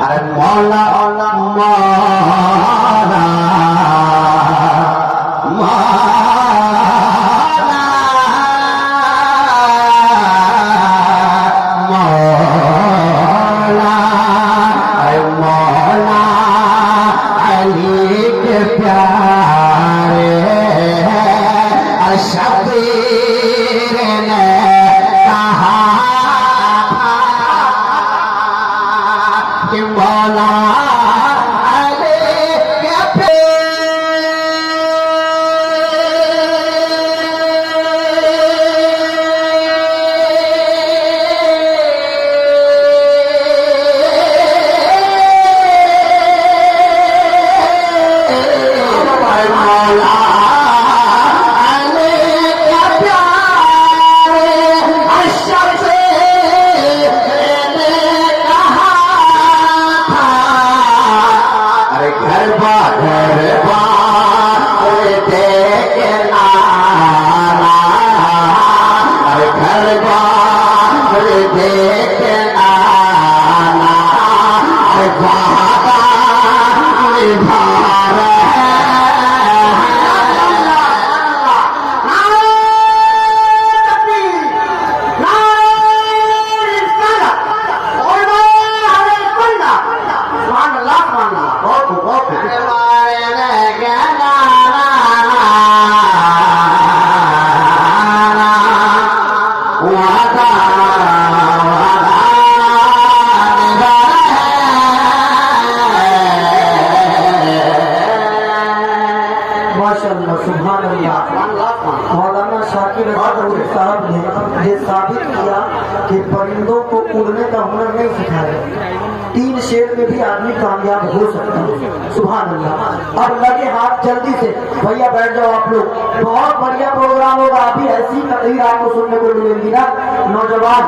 अरे मौला मौला मौलाना शाकिर साहब ने ये साबित किया कि परिंदों को उड़ने का हुनर नहीं सिखाया। 3 शेर में भी आदमी कामयाब हो सकता है। सुभान अल्लाह। अब लगे हाथ जल्दी से, भैया बैठ जाओ आप लोग। बहुत बढ़िया प्रोग्राम होगा, अभी ऐसी तकरीर आपको सुनने को मिलेगी ना नौजवान।